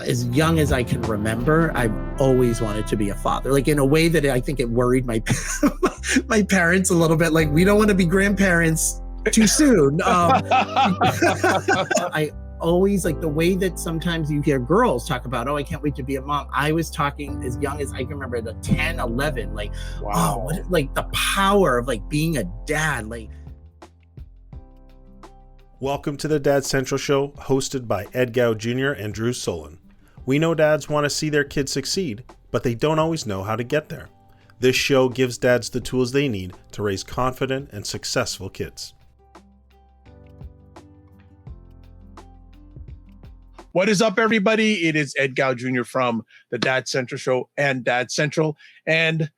As young as I can remember, I've always wanted to be a father, like in a way that I think it worried my my parents a little bit. Like, we don't want to be grandparents too soon. I always like the way that sometimes you hear girls talk about, oh, I can't wait to be a mom. I was talking as young as I can remember, the 10, 11, like, wow. Like the power of like being a dad, like. Welcome to the Dad Central Show, hosted by Ed Gough Jr. and Drew Soleyn. We know dads want to see their kids succeed, but they don't always know how to get there. This show gives dads the tools they need to raise confident and successful kids. What is up, everybody? It is Ed Gough Jr. from the Dad Central Show and Dad Central, and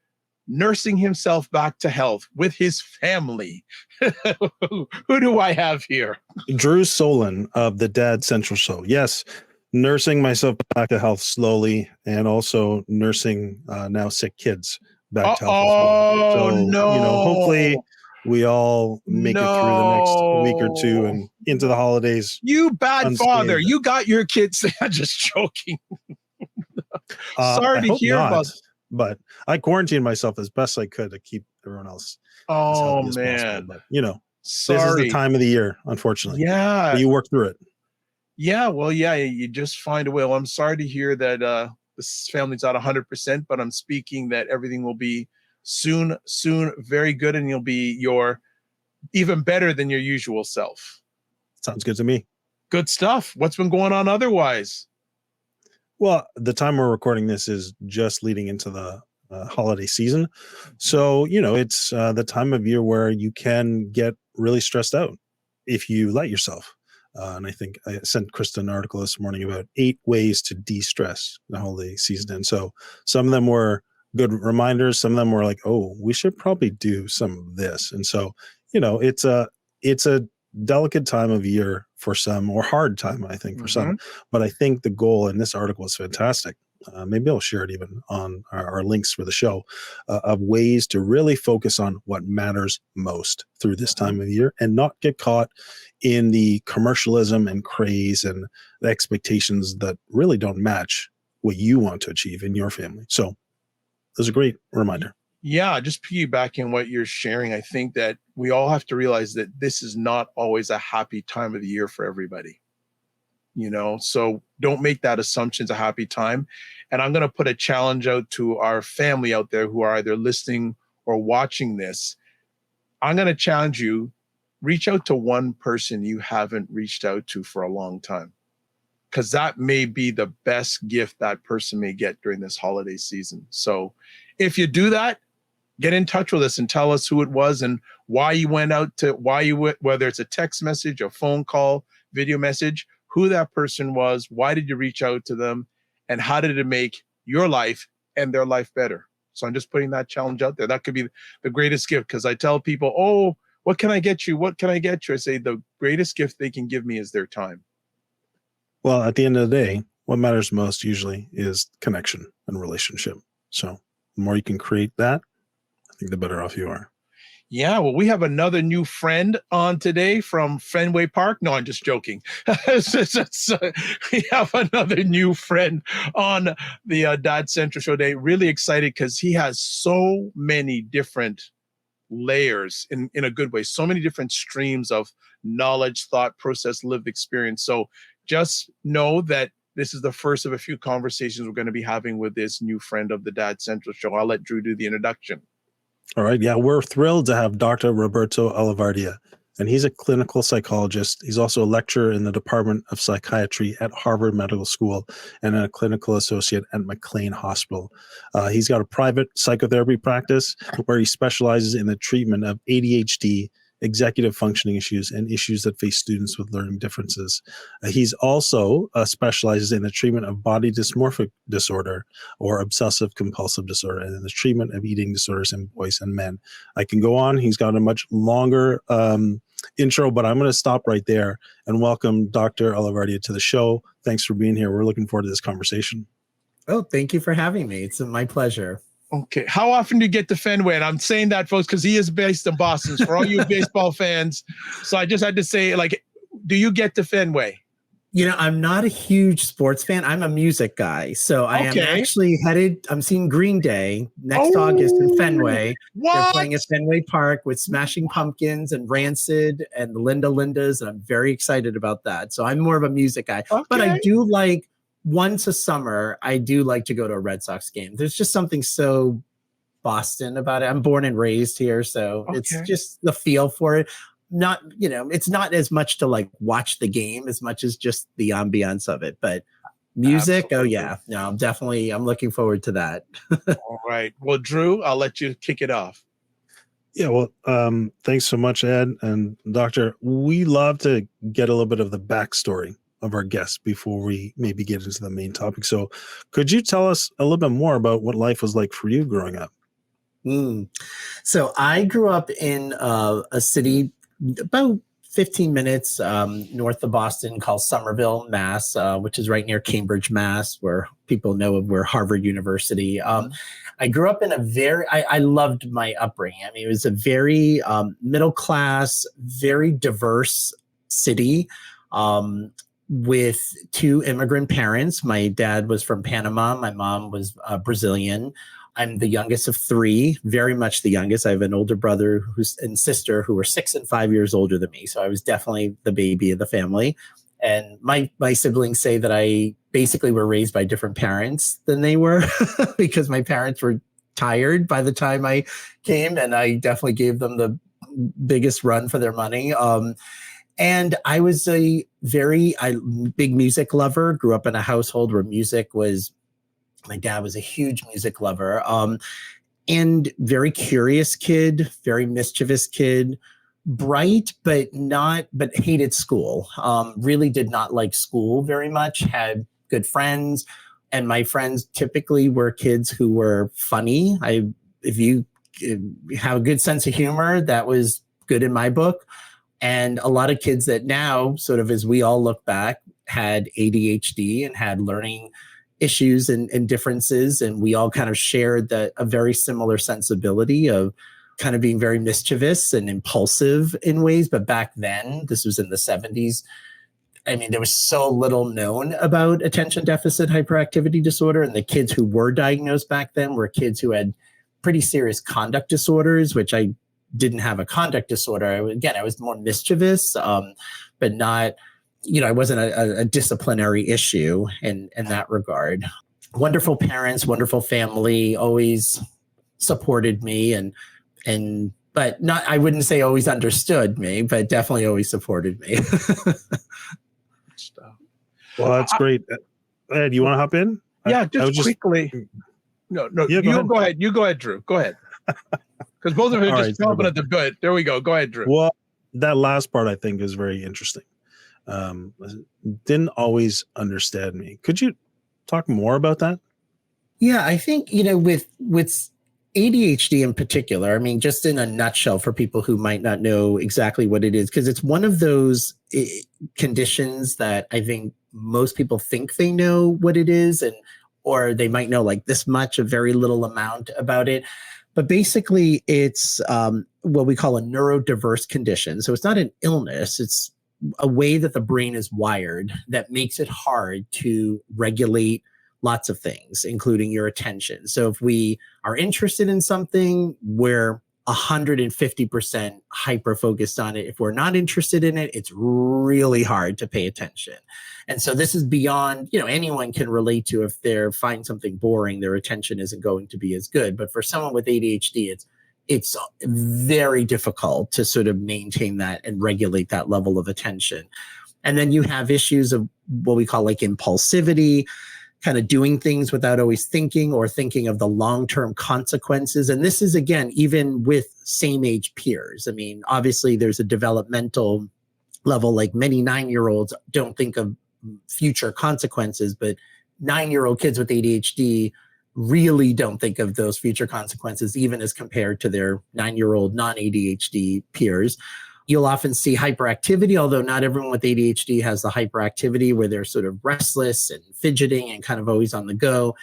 nursing himself back to health with his family. Who do I have here? Drew Soleyn of the Dad Central Show. Yes, nursing myself back to health slowly, and also nursing now sick kids back to health. Oh, so, no. Hopefully we all make it through the next week or two and into the holidays. You bad father. You got your kids. I'm just joking. Sorry to hear about it. But I quarantined myself as best I could to keep everyone else. Oh, man. But, this is the time of the year, unfortunately. Yeah. But you work through it. Yeah. Well, yeah, you just find a way. Well, I'm sorry to hear that this family's not 100%, but I'm speaking that everything will be soon, very good. And you'll be even better than your usual self. Sounds good to me. Good stuff. What's been going on otherwise? Well, the time we're recording this is just leading into the holiday season. So, it's the time of year where you can get really stressed out if you let yourself. And I think I sent Krista an article this morning about 8 ways to de-stress the holiday season. And so some of them were good reminders. Some of them were like, oh, we should probably do some of this. And so, it's a delicate time of year for some, or hard time, I think, for some. But I think the goal in this article is fantastic. Maybe I'll share it even on our links for the show, of ways to really focus on what matters most through this time of year and not get caught in the commercialism and craze and the expectations that really don't match what you want to achieve in your family. So that's a great reminder. Yeah, just piggybacking what you're sharing, I think that we all have to realize that this is not always a happy time of the year for everybody. So don't make that assumption it's a happy time. And I'm going to put a challenge out to our family out there who are either listening or watching this. I'm going to challenge you, reach out to one person you haven't reached out to for a long time, because that may be the best gift that person may get during this holiday season. So if you do that, get in touch with us and tell us who it was and why you went out to, whether it's a text message, a phone call, video message, who that person was, why did you reach out to them, and how did it make your life and their life better? So I'm just putting that challenge out there. That could be the greatest gift, because I tell people, oh, what can I get you? What can I get you? I say the greatest gift they can give me is their time. Well, at the end of the day, what matters most usually is connection and relationship. So the more you can create that, I think the better off you are. Yeah, well, we have another new friend on today from Fenway Park. No, I'm just joking. We have another new friend on the Dad Central Show Day. Really excited because he has so many different layers in a good way, so many different streams of knowledge, thought process, lived experience. So just know that this is the first of a few conversations we're going to be having with this new friend of the Dad Central Show. I'll let Drew do the introduction. All right. Yeah, we're thrilled to have Dr. Roberto Olivardia, and he's a clinical psychologist. He's also a lecturer in the Department of Psychiatry at Harvard Medical School and a clinical associate at McLean Hospital. He's got a private psychotherapy practice where he specializes in the treatment of ADHD, executive functioning issues, and issues that face students with learning differences. He's also specializes in the treatment of body dysmorphic disorder or obsessive compulsive disorder, and in the treatment of eating disorders in boys and men. I can go on. He's got a much longer intro, but I'm going to stop right there and welcome Dr. Olivardia to the show. Thanks for being here. We're looking forward to this conversation. Oh, thank you for having me. It's my pleasure. Okay. How often do you get to Fenway? And I'm saying that, folks, because he is based in Boston. For all you baseball fans. So I just had to say, do you get to Fenway? I'm not a huge sports fan. I'm a music guy. So I am Okay. actually I'm seeing Green Day next Oh, August in Fenway. They're what? playing at Fenway Park with Smashing Pumpkins and Rancid and the Linda Lindas. And I'm very excited about that. So I'm more of a music guy. But I Okay. do like, once a summer, I do like to go to a Red Sox game. There's just something so Boston about it. I'm born and raised here. So it's Okay. just the feel for it. Not, it's not as much to like watch the game as much as just the ambiance of it. But music, Absolutely. oh yeah, no, I'm looking forward to that. All right. Well, Drew, I'll let you kick it off. Yeah, well, thanks so much, Ed and Doctor. We love to get a little bit of the backstory of our guests before we maybe get into the main topic. So could you tell us a little bit more about what life was like for you growing up? So I grew up in a city about 15 minutes north of Boston called Somerville, Mass, which is right near Cambridge, Mass, where people know of where Harvard University. I grew up in I loved my upbringing. I mean, it was a very middle class, very diverse city with two immigrant parents. My dad was from Panama. My mom was Brazilian. I'm the youngest of three, very much the youngest. I have an older brother and sister who are 6 and 5 years older than me. So I was definitely the baby of the family. And my siblings say that I basically were raised by different parents than they were because my parents were tired by the time I came, and I definitely gave them the biggest run for their money. And I was a very big music lover, grew up in a household where music was, my dad was a huge music lover, and very curious kid, very mischievous kid, bright, but hated school. Really did not like school very much, had good friends. And my friends typically were kids who were funny. If you have a good sense of humor, that was good in my book. And a lot of kids that now, sort of as we all look back, had ADHD and had learning issues and differences. And we all kind of shared a very similar sensibility of kind of being very mischievous and impulsive in ways. But back then, this was in the 70s. I mean, there was so little known about attention deficit hyperactivity disorder. And the kids who were diagnosed back then were kids who had pretty serious conduct disorders, which I didn't have a conduct disorder. I was more mischievous, but not, it wasn't a disciplinary issue in that regard. Wonderful parents, wonderful family, always supported me but not, I wouldn't say always understood me, but definitely always supported me. Well, that's great. Ed, you want to hop in? Yeah, just quickly. No, yeah, go ahead. You go ahead, Drew. Go ahead. Because both of you are just jumping at the bit. There we go. Go ahead, Drew. Well, that last part I think is very interesting. Didn't always understand me. Could you talk more about that? Yeah, I think, with ADHD in particular, I mean, just in a nutshell for people who might not know exactly what it is, because it's one of those conditions that I think most people think they know what it is, or they might know like this much, a very little amount about it. But basically, it's what we call a neurodiverse condition. So it's not an illness. It's a way that the brain is wired that makes it hard to regulate lots of things, including your attention. So if we are interested in something, we're 150% hyper focused on it. If we're not interested in it, it's really hard to pay attention. And so this is beyond, anyone can relate to. If they find something boring, their attention isn't going to be as good. But for someone with ADHD, it's very difficult to sort of maintain that and regulate that level of attention. And then you have issues of what we call like impulsivity, kind of doing things without always thinking or thinking of the long-term consequences. And this is, again, even with same age peers. I mean, obviously there's a developmental level, like many 9-year-olds don't think of future consequences, but 9-year-old kids with ADHD really don't think of those future consequences, even as compared to their 9-year-old non-ADHD peers. You'll often see hyperactivity, although not everyone with ADHD has the hyperactivity where they're sort of restless and fidgeting and kind of always on the go.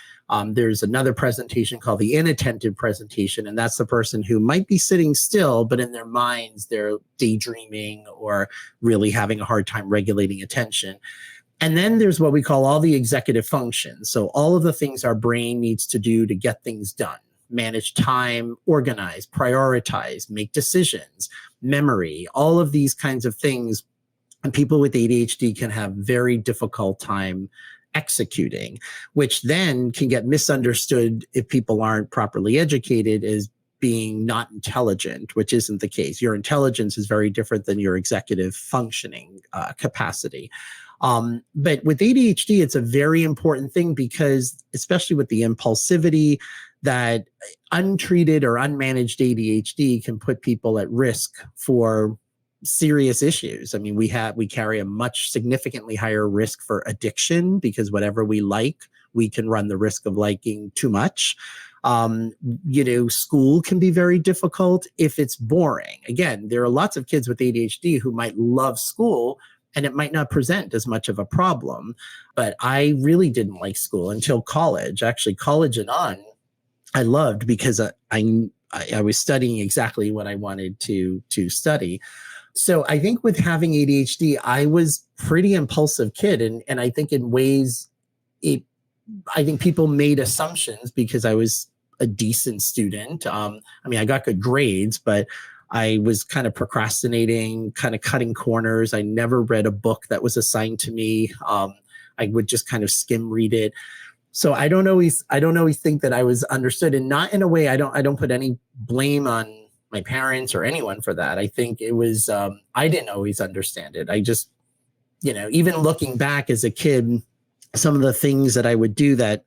There's another presentation called the inattentive presentation, and that's the person who might be sitting still, but in their minds, they're daydreaming or really having a hard time regulating attention. And then there's what we call all the executive functions. So all of the things our brain needs to do to get things done: manage time, organize, prioritize, make decisions, memory, all of these kinds of things. And people with ADHD can have very difficult time executing, which then can get misunderstood if people aren't properly educated as being not intelligent, which isn't the case. Your intelligence is very different than your executive functioning capacity. But with ADHD, it's a very important thing because, especially with the impulsivity, that untreated or unmanaged ADHD can put people at risk for serious issues. I mean, we carry a much significantly higher risk for addiction, because whatever we like, we can run the risk of liking too much. School can be very difficult if it's boring. Again, there are lots of kids with ADHD who might love school, and it might not present as much of a problem. But I really didn't like school until college. Actually, college and on, I loved, because I was studying exactly what I wanted to study. So I think with having ADHD, I was pretty impulsive kid. And I think in ways, I think people made assumptions because I was a decent student. I got good grades, but I was kind of procrastinating, kind of cutting corners. I never read a book that was assigned to me. I would just kind of skim read it. So I don't always think that I was understood, and not in a way, I don't put any blame on my parents or anyone for that. I think it was, I didn't always understand it. I just, even looking back as a kid, some of the things that I would do that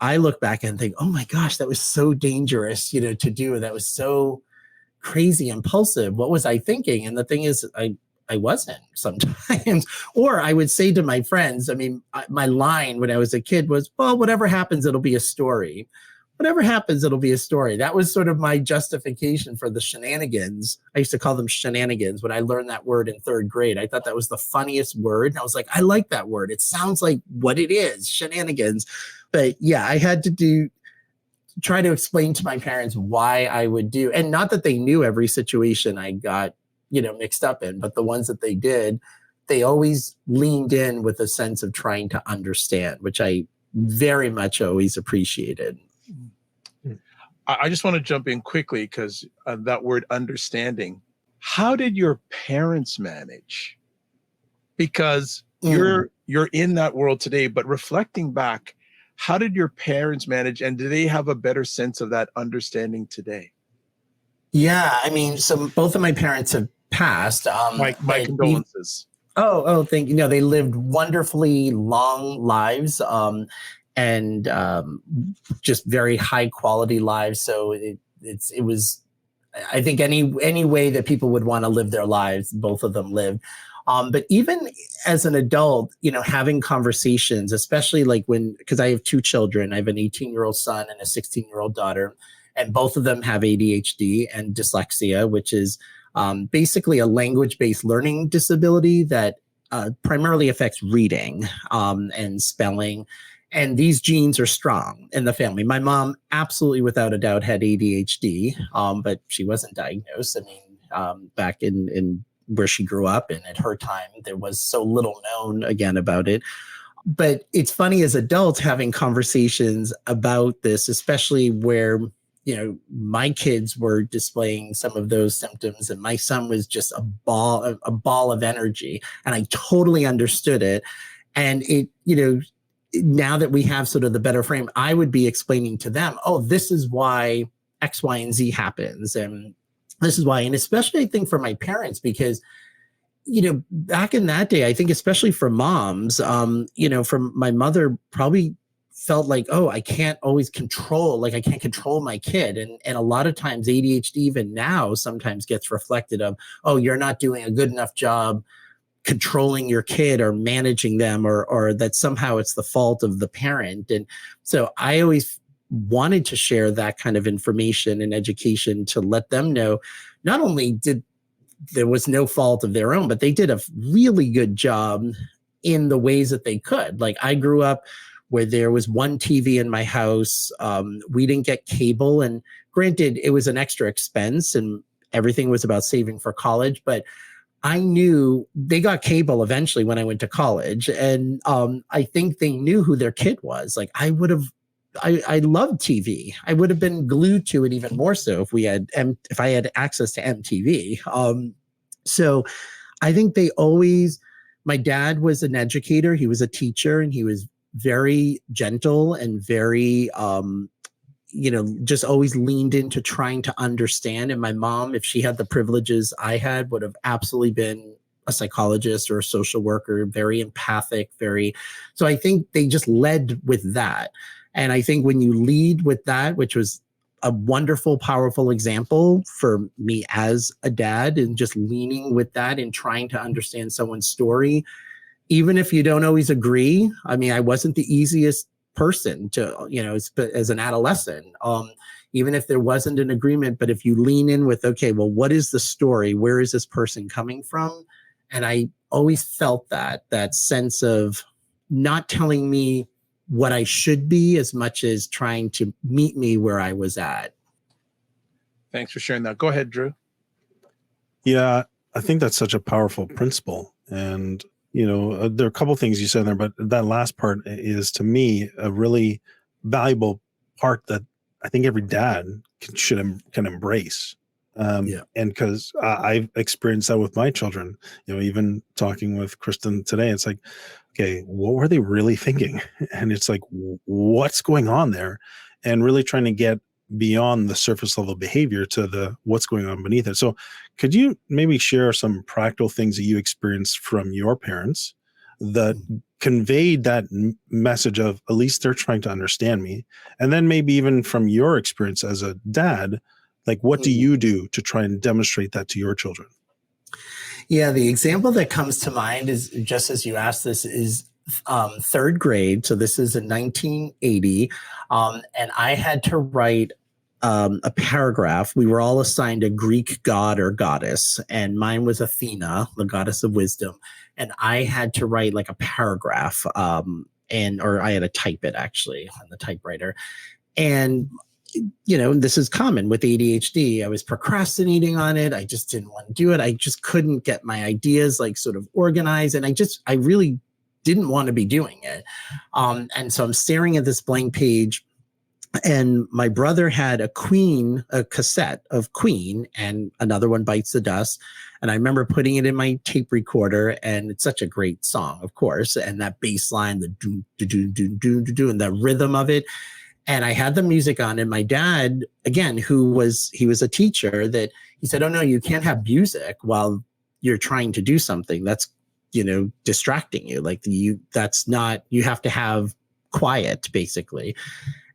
I look back and think, oh my gosh, that was so dangerous, to do. That was so crazy impulsive. What was I thinking? And the thing is, I wasn't sometimes. Or I would say to my friends, my line when I was a kid was, well, whatever happens, it'll be a story. Whatever happens, it'll be a story. That was sort of my justification for the shenanigans. I used to call them shenanigans when I learned that word in third grade. I thought that was the funniest word. And I was like, I like that word. It sounds like what it is, shenanigans. But yeah, I had to try to explain to my parents why I would do, and not that they knew every situation I got, mixed up in, but the ones that they did, they always leaned in with a sense of trying to understand, which I very much always appreciated. I just want to jump in quickly because that word understanding. How did your parents manage? Because you're in that world today, but reflecting back, how did your parents manage, and do they have a better sense of that understanding today? Yeah, so both of my parents have passed. My condolences. Thank you. They lived wonderfully long lives. And just very high quality lives. So it was, I think any way that people would want to live their lives, both of them lived. But even as an adult, having conversations, especially because I have two children, I have an 18-year-old son and a 16-year-old daughter, and both of them have ADHD and dyslexia, which is basically a language-based learning disability that primarily affects reading and spelling. And these genes are strong in the family. My mom, absolutely without a doubt, had ADHD, but she wasn't diagnosed. Back in where she grew up and at her time, there was so little known again about it. But it's funny as adults having conversations about this, especially where, my kids were displaying some of those symptoms and my son was just a ball of energy. And I totally understood it. And it, now that we have sort of the better frame, I would be explaining to them, oh, this is why X, Y, and Z happens. And this is why, and especially I think for my parents, because, back in that day, I think especially for moms, from my mother probably felt like, oh, I can't always control, I can't control my kid. And a lot of times ADHD even now sometimes gets reflected of, oh, you're not doing a good enough job controlling your kid or managing them, or that somehow it's the fault of the parent. And so I always wanted to share that kind of information and education to let them know, not only did there was no fault of their own, but they did a really good job in the ways that they could. I grew up where there was one TV in my house. We didn't get cable, and granted, it was an extra expense and everything was about saving for college, but I knew they got cable eventually when I went to college. And I think they knew who their kid was. Like I loved TV. I would have been glued to it even more so if I had access to MTV. So I think my dad was an educator. He was a teacher, and he was very gentle and very, just always leaned into trying to understand. And my mom, if she had the privileges I had, would have absolutely been a psychologist or a social worker, very empathic, so I think they just led with that. And I think when you lead with that, which was a wonderful, powerful example for me as a dad, and just leaning with that and trying to understand someone's story, even if you don't always agree. I mean, I wasn't the easiest person to, as an adolescent, even if there wasn't an agreement, but if you lean in with, okay, well, what is the story? Where is this person coming from? And I always felt that sense of not telling me what I should be as much as trying to meet me where I was at. Thanks for sharing that. Go ahead, Drew. Yeah, I think that's such a powerful principle. And there are a couple of things you said there, but that last part is, to me, a really valuable part that I think every dad can embrace. And because I've experienced that with my children, even talking with Kristen today, it's like, okay, what were they really thinking? And it's like, what's going on there? And really trying to get beyond the surface level behavior to the what's going on beneath it. So could you maybe share some practical things that you experienced from your parents that conveyed that message of, at least they're trying to understand me? And then maybe even from your experience as a dad, like what do you do to try and demonstrate that to your children? Yeah, the example that comes to mind is, just as you asked this, is third grade. So this is in 1980. And I had to write a paragraph. We were all assigned a Greek god or goddess, and mine was Athena, the goddess of wisdom. And I had to write like a paragraph, or I had to type it actually on the typewriter. And this is common with ADHD. I was procrastinating on it. I just didn't want to do it. I just couldn't get my ideas like sort of organized. And I really didn't want to be doing it. And so I'm staring at this blank page, and my brother had a cassette of Queen, and Another One Bites the Dust. And I remember putting it in my tape recorder, and it's such a great song, of course. And that bass line, the do, do, do, do, do, do, do, and the rhythm of it. And I had the music on, and my dad, again, he was a teacher, that he said, oh no, you can't have music while you're trying to do something. That's, distracting you. Like you have to have quiet, basically.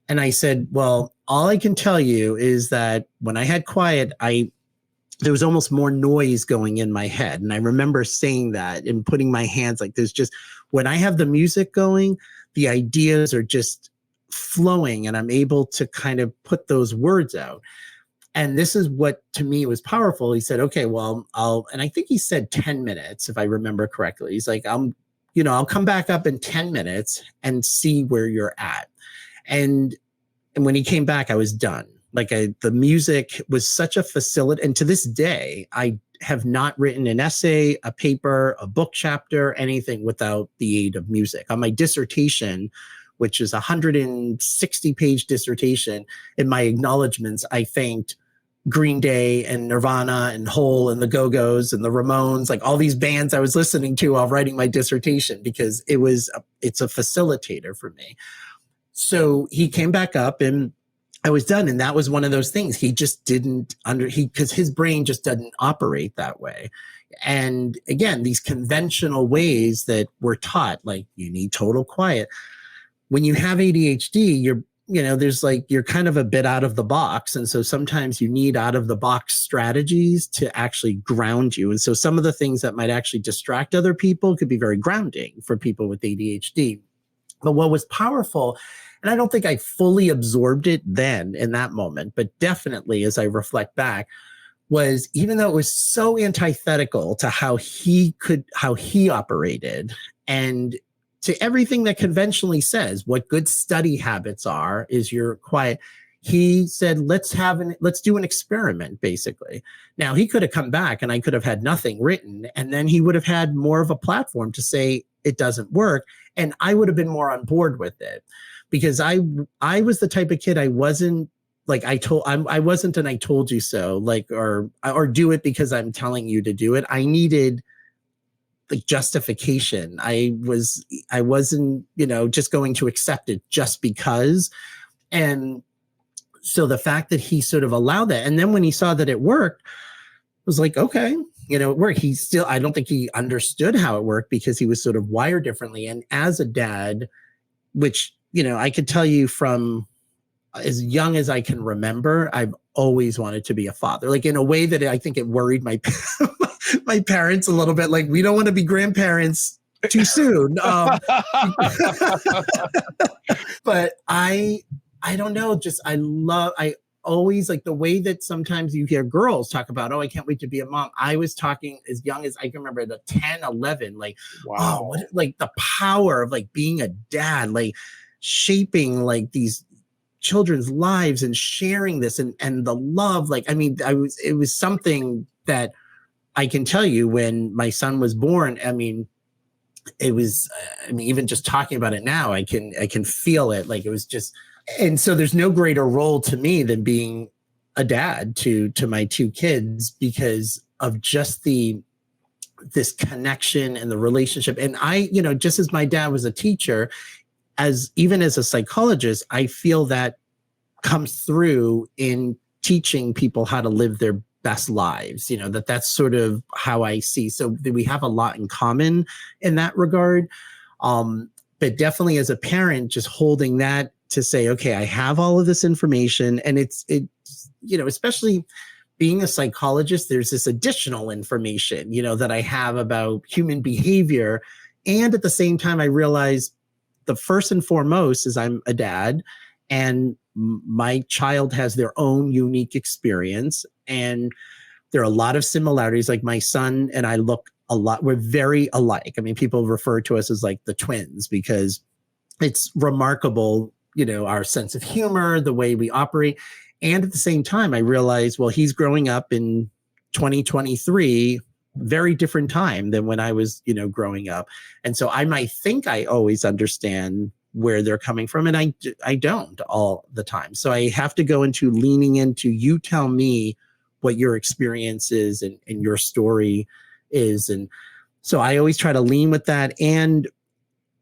And I said, well, all I can tell you is that when I had quiet, there was almost more noise going in my head. And I remember saying that and putting my hands like, when I have the music going, the ideas are just flowing, and I'm able to kind of put those words out. And this is what, to me, was powerful. He said, okay, well, and I think he said 10 minutes, if I remember correctly. He's like, I'll come back up in 10 minutes and see where you're at. And when he came back, I was done. Like the music was such a facility. And to this day, I have not written an essay, a paper, a book chapter, anything without the aid of music. On my dissertation, which is a 160-page dissertation, in my acknowledgments, I thanked Green Day and Nirvana and Hole and the Go-Go's and the Ramones, like all these bands I was listening to while writing my dissertation, because it's a facilitator for me. So he came back up, and I was done. And that was one of those things. He just didn't because his brain just doesn't operate that way. And again, these conventional ways that we're taught, like you need total quiet. When you have ADHD, you're kind of a bit out of the box. And so sometimes you need out of the box strategies to actually ground you. And so some of the things that might actually distract other people could be very grounding for people with ADHD. But what was powerful, and I don't think I fully absorbed it then in that moment, but definitely as I reflect back, was even though it was so antithetical to how he operated, and to everything that conventionally says what good study habits are is you're quiet, he said, let's do an experiment, basically. Now, he could have come back and I could have had nothing written, and then he would have had more of a platform to say it doesn't work, and I would have been more on board with it, because I was the type of kid, I wasn't like, I wasn't an I told you so, like, or do it because I'm telling you to do it. I needed like justification. I wasn't, just going to accept it just because. And so the fact that he sort of allowed that, and then when he saw that it worked, was like, okay, it worked. I don't think he understood how it worked because he was sort of wired differently. And as a dad, which, I could tell you from as young as I can remember, I've always wanted to be a father, like in a way that I think it worried my my parents a little bit. Like, we don't want to be grandparents too soon. But I don't know, I always like the way that sometimes you hear girls talk about, oh, I can't wait to be a mom. I was talking as young as I can remember, the 10, 11, like, wow, like the power of like being a dad, like shaping like these children's lives and sharing this and the love. Like, I mean, it was something that I can tell you when my son was born. I mean, it was, even just talking about it now, I can feel it. Like, it was just, and so there's no greater role to me than being a dad to my two kids, because of just this connection and the relationship. And I, just as my dad was a teacher, even as a psychologist, I feel that comes through in teaching people how to live their best lives, that's sort of how I see. So we have a lot in common in that regard. But definitely as a parent, just holding that to say, okay, I have all of this information, and it's especially being a psychologist, there's this additional information, that I have about human behavior. And at the same time, I realize the first and foremost is I'm a dad, and my child has their own unique experience. And there are a lot of similarities. Like, my son and I look a lot, we're very alike. I mean, people refer to us as like the twins, because it's remarkable, our sense of humor, the way we operate. And at the same time, I realized, well, he's growing up in 2023, very different time than when I was, growing up. And so I might think I always understand where they're coming from, and I don't all the time. So I have to go into leaning into, you tell me what your experience is and your story is. And so I always try to lean with that, and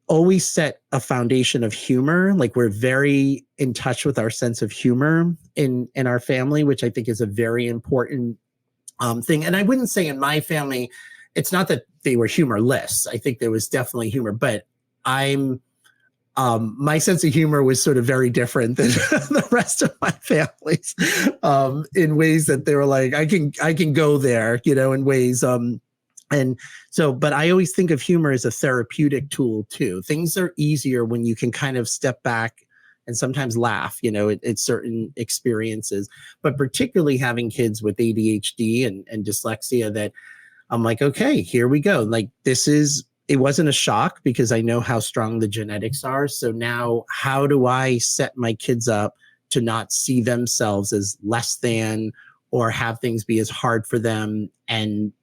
always set a foundation of humor. Like, we're very in touch with our sense of humor in our family, which I think is a very important thing. And I wouldn't say in my family, it's not that they were humorless. I think there was definitely humor, but my sense of humor was sort of very different than the rest of my families, in ways that they were like, I can go there, in ways. And so, but I always think of humor as a therapeutic tool too. Things are easier when you can kind of step back and sometimes laugh, at certain experiences, but particularly having kids with ADHD and dyslexia, that I'm like, okay, here we go. Like, it wasn't a shock because I know how strong the genetics are. So now, how do I set my kids up to not see themselves as less than, or have things be as hard for them, and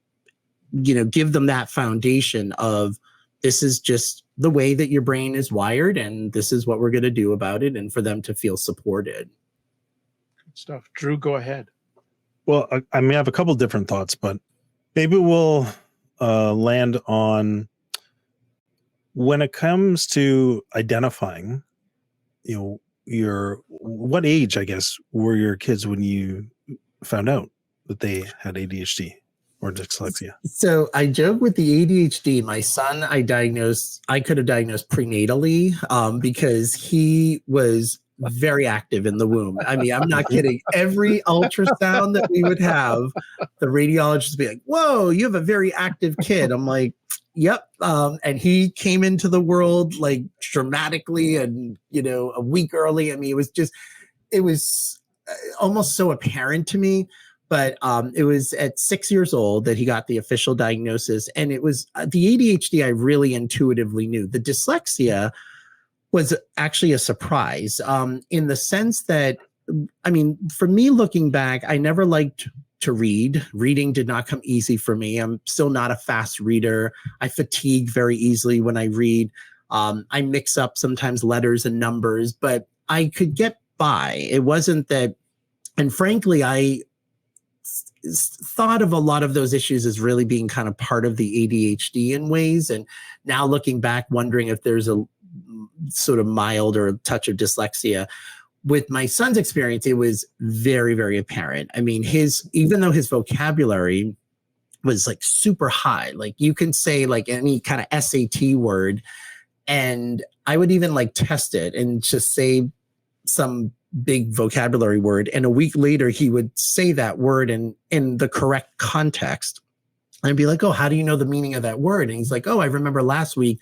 give them that foundation of, this is just the way that your brain is wired, and this is what we're going to do about it, and for them to feel supported. Good stuff. Drew, go ahead. Well, I may have a couple different thoughts, but maybe we'll land on, when it comes to identifying, what age, I guess, were your kids when you found out that they had ADHD or dyslexia? So I joke with the ADHD. My son, I could have diagnosed prenatally, because he was very active in the womb. I mean, I'm not kidding. Every ultrasound that we would have, the radiologist would be like, whoa, you have a very active kid. I'm like, yep. And he came into the world like dramatically, and, a week early. I mean, it was almost so apparent to me. But it was at 6 years old that he got the official diagnosis. And it was the ADHD I really intuitively knew. The dyslexia was actually a surprise, in the sense that I mean, for me looking back, I never liked to read. Reading did not come easy for me. I'm still not a fast reader. I fatigue very easily when I read. I mix up sometimes letters and numbers, but I could get by. It wasn't that, and frankly, I thought of a lot of those issues as really being kind of part of the ADHD in ways. And now looking back, wondering if there's a sort of mild or a touch of dyslexia. With my son's experience, it was very, very apparent. I mean, even though his vocabulary was like super high, like you can say like any kind of SAT word, and I would even like test it and just say some big vocabulary word, and a week later he would say that word in the correct context. And I'd be like, oh, how do you know the meaning of that word? And he's like, oh, I remember last week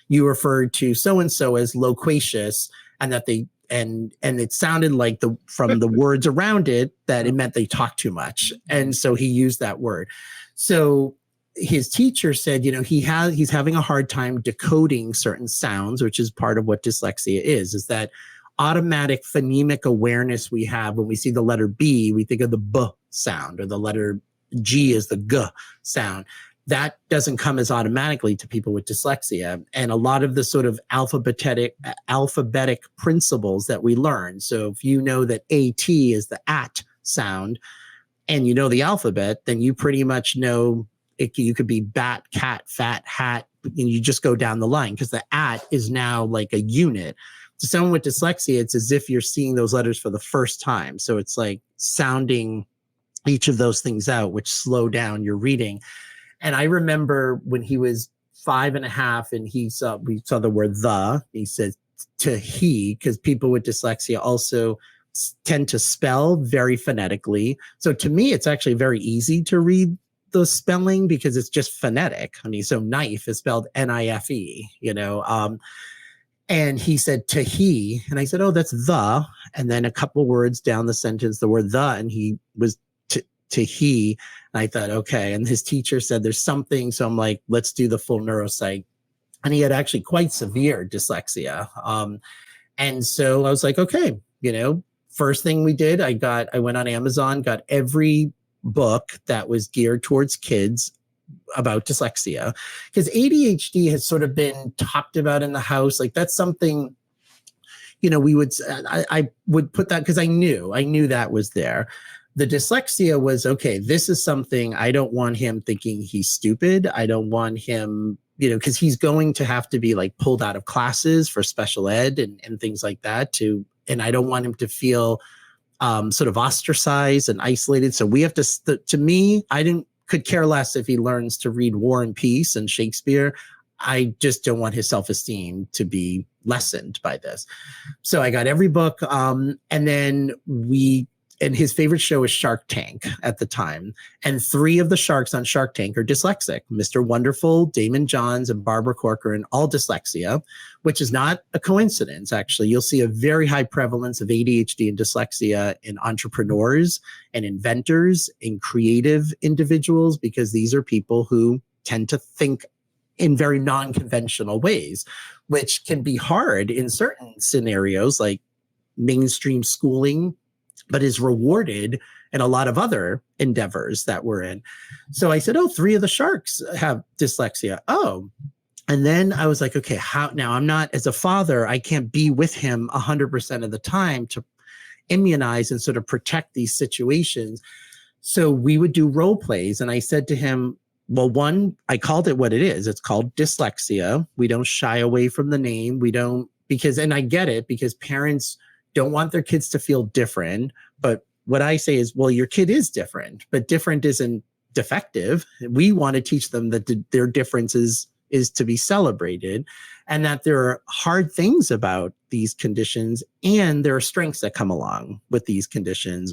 you referred to so-and-so as loquacious, and that and it sounded like from the words around it that it meant they talked too much. And so he used that word. So his teacher said, he's having a hard time decoding certain sounds, which is part of what dyslexia is that automatic phonemic awareness we have when we see the letter B, we think of the B sound, or the letter G as the G sound. That doesn't come as automatically to people with dyslexia. And a lot of the sort of alphabetic principles that we learn. So if you know that AT is the at sound and you know the alphabet, then you pretty much know you could be bat, cat, fat, hat, and you just go down the line because the at is now like a unit. To someone with dyslexia, it's as if you're seeing those letters for the first time. So it's like sounding each of those things out, which slow down your reading. And I remember when he was 5.5 and we saw the word he said to he, because people with dyslexia also tend to spell very phonetically. So to me, it's actually very easy to read the spelling because it's just phonetic. I mean, so knife is spelled N-I-F-E, and he said to he, and I said, oh, that's the, and then a couple words down the sentence, the word the, and he was to he. And I thought, okay. And his teacher said there's something. So I'm like, let's do the full neuropsych. And he had actually quite severe dyslexia. And so I was like, okay, first thing we did, I went on Amazon, got every book that was geared towards kids about dyslexia, because ADHD has sort of been talked about in the house. Like that's something, I would put that because I knew that was there. The dyslexia was, okay, this is something I don't want him thinking he's stupid. I don't want him, because he's going to have to be like pulled out of classes for special ed and things like that and I don't want him to feel sort of ostracized and isolated. So we have to me, could care less if he learns to read War and Peace and Shakespeare. I just don't want his self-esteem to be lessened by this. So I got every book. And then and his favorite show is Shark Tank at the time. And 3 of the sharks on Shark Tank are dyslexic. Mr. Wonderful, Damon Johns, and Barbara Corcoran, all dyslexia, which is not a coincidence, actually. You'll see a very high prevalence of ADHD and dyslexia in entrepreneurs and inventors, in creative individuals, because these are people who tend to think in very non-conventional ways, which can be hard in certain scenarios like mainstream schooling, but is rewarded in a lot of other endeavors that we're in. So I said, 3 of the sharks have dyslexia. Oh, and then I was like, okay, how now? I'm not, as a father, I can't be with him 100% of the time to immunize and sort of protect these situations. So we would do role plays. And I said to him, well, one, I called it what it is. It's called dyslexia. We don't shy away from the name. And I get it, because parents don't want their kids to feel different. But what I say is, well, your kid is different, but different isn't defective. We want to teach them that their differences is to be celebrated, and that there are hard things about these conditions, and there are strengths that come along with these conditions.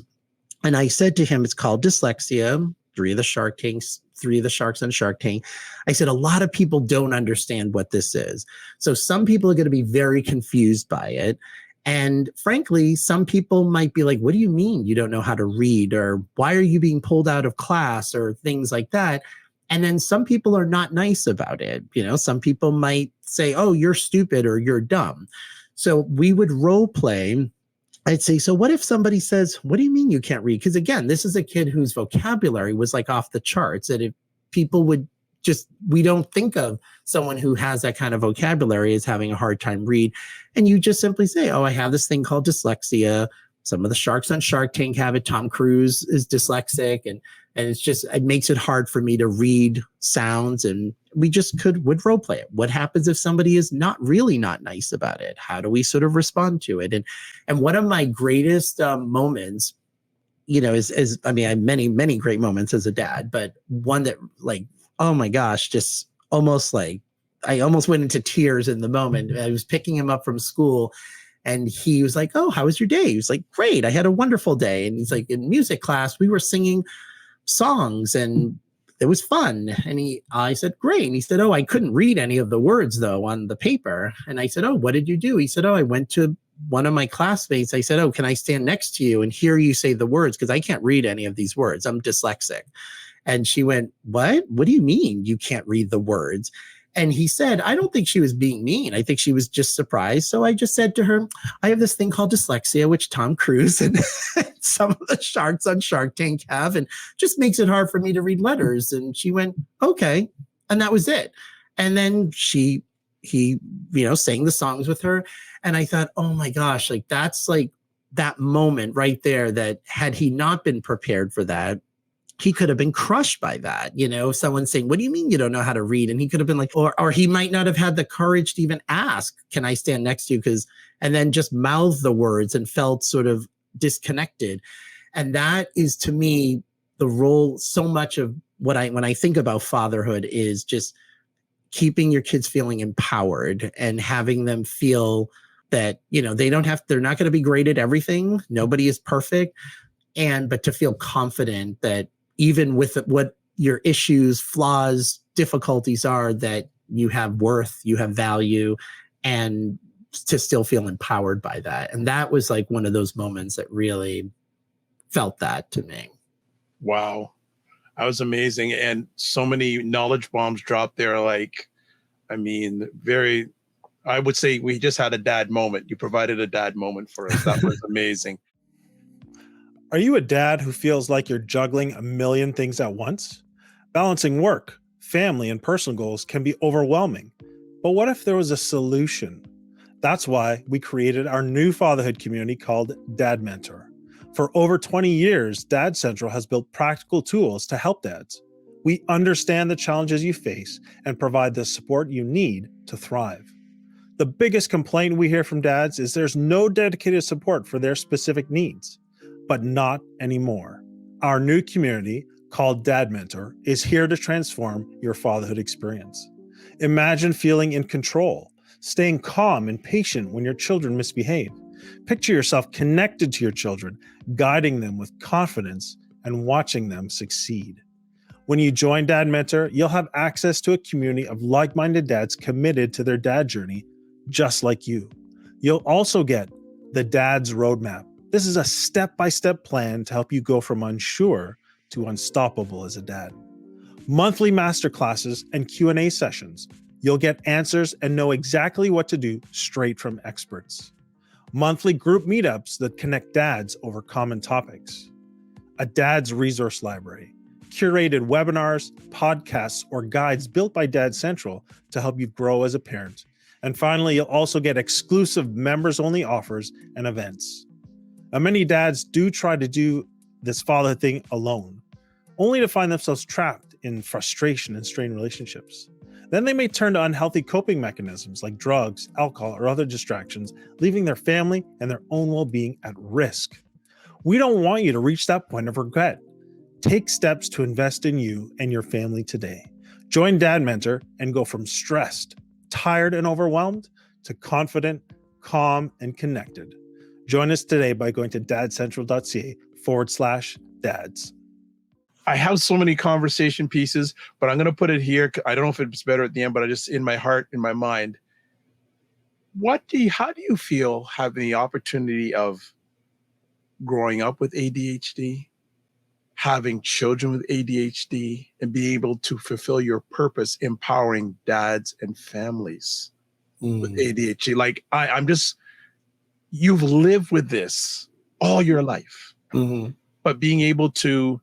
And I said to him, it's called dyslexia. 3 of the sharks on Shark Tank. I said, a lot of people don't understand what this is. So some people are going to be very confused by it. And frankly, some people might be like, what do you mean you don't know how to read? Or why are you being pulled out of class? Or things like that. And then some people are not nice about it. Some people might say, oh, you're stupid or you're dumb. So we would role play I'd say, so what if somebody says, what do you mean you can't read? Because again, this is a kid whose vocabulary was like off the charts. That if people would just, we don't think of someone who has that kind of vocabulary as having a hard time read. And you just simply say, oh, I have this thing called dyslexia. Some of the sharks on Shark Tank have it. Tom Cruise is dyslexic. And it's just, it makes it hard for me to read sounds. And we just would role play it. What happens if somebody is not nice about it? How do we sort of respond to it? And one of my greatest moments, is I mean, I have many great moments as a dad, but one that, like, oh my gosh, just almost like I almost went into tears in the moment. I was picking him up from school, and he was like, oh, how was your day? He was like, great, I had a wonderful day. And he's like, in music class, we were singing songs and it was fun. And I said, great. And he said, oh, I couldn't read any of the words though on the paper. And I said, oh, what did you do? He said, oh, I went to one of my classmates. I said, oh, can I stand next to you and hear you say the words? Because I can't read any of these words. I'm dyslexic. And she went, what? What do you mean you can't read the words? And he said, I don't think she was being mean. I think she was just surprised. So I just said to her, I have this thing called dyslexia, which Tom Cruise and some of the sharks on Shark Tank have, and just makes it hard for me to read letters. And she went, okay. And that was it. And then he, sang the songs with her. And I thought, oh my gosh, like that's like that moment right there that had he not been prepared for that, he could have been crushed by that. Someone saying, what do you mean you don't know how to read? And he could have been like, or he might not have had the courage to even ask, can I stand next to you? And then just mouth the words and felt sort of disconnected. And that is, to me, the role, so much of when I think about fatherhood is just keeping your kids feeling empowered and having them feel that, they're not going to be great at everything. Nobody is perfect. But to feel confident that even with what your issues, flaws, difficulties are, that you have worth, you have value, and to still feel empowered by that. And that was like one of those moments that really felt that to me. Wow. That was amazing. And so many knowledge bombs dropped there. Like, I mean, I would say we just had a dad moment. You provided a dad moment for us. That was amazing. Are you a dad who feels like you're juggling a million things at once? Balancing work, family, and personal goals can be overwhelming. But what if there was a solution? That's why we created our new fatherhood community called Dad Mentor. For over 20 years, Dad Central has built practical tools to help dads. We understand the challenges you face and provide the support you need to thrive. The biggest complaint we hear from dads is there's no dedicated support for their specific needs. But not anymore. Our new community, called Dad Mentor, is here to transform your fatherhood experience. Imagine feeling in control, staying calm and patient when your children misbehave. Picture yourself connected to your children, guiding them with confidence and watching them succeed. When you join Dad Mentor, you'll have access to a community of like-minded dads committed to their dad journey, just like you. You'll also get the Dad's Roadmap. This is a step-by-step plan to help you go from unsure to unstoppable as a dad. Monthly masterclasses and Q&A sessions. You'll get answers and know exactly what to do straight from experts. Monthly group meetups that connect dads over common topics. A dad's resource library. Curated webinars, podcasts, or guides built by Dad Central to help you grow as a parent. And finally, you'll also get exclusive members-only offers and events. Now, many dads do try to do this fatherhood thing alone, only to find themselves trapped in frustration and strained relationships. Then they may turn to unhealthy coping mechanisms like drugs, alcohol, or other distractions, leaving their family and their own well-being at risk. We don't want you to reach that point of regret. Take steps to invest in you and your family today. Join Dad Mentor and go from stressed, tired, and overwhelmed to confident, calm, and connected. Join us today by going to dadcentral.ca/dads. I have so many conversation pieces, but I'm going to put it here. I don't know if it's better at the end, but I just, in my heart, in my mind, how do you feel having the opportunity of growing up with ADHD, having children with ADHD, and being able to fulfill your purpose, empowering dads and families with ADHD? Like, I'm just, you've lived with this all your life, but being able to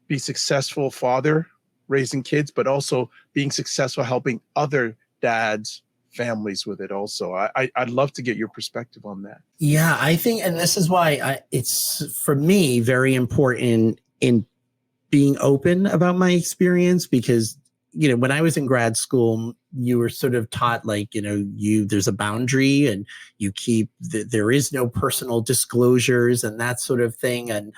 be successful father raising kids, but also being successful helping other dads, families with it also. I'd love to get your perspective on that. Yeah, I think, and this is why it's for me very important in being open about my experience, because, you know, when I was in grad school, you were sort of taught like, you know, there's a boundary and you keep, there is no personal disclosures and that sort of thing. And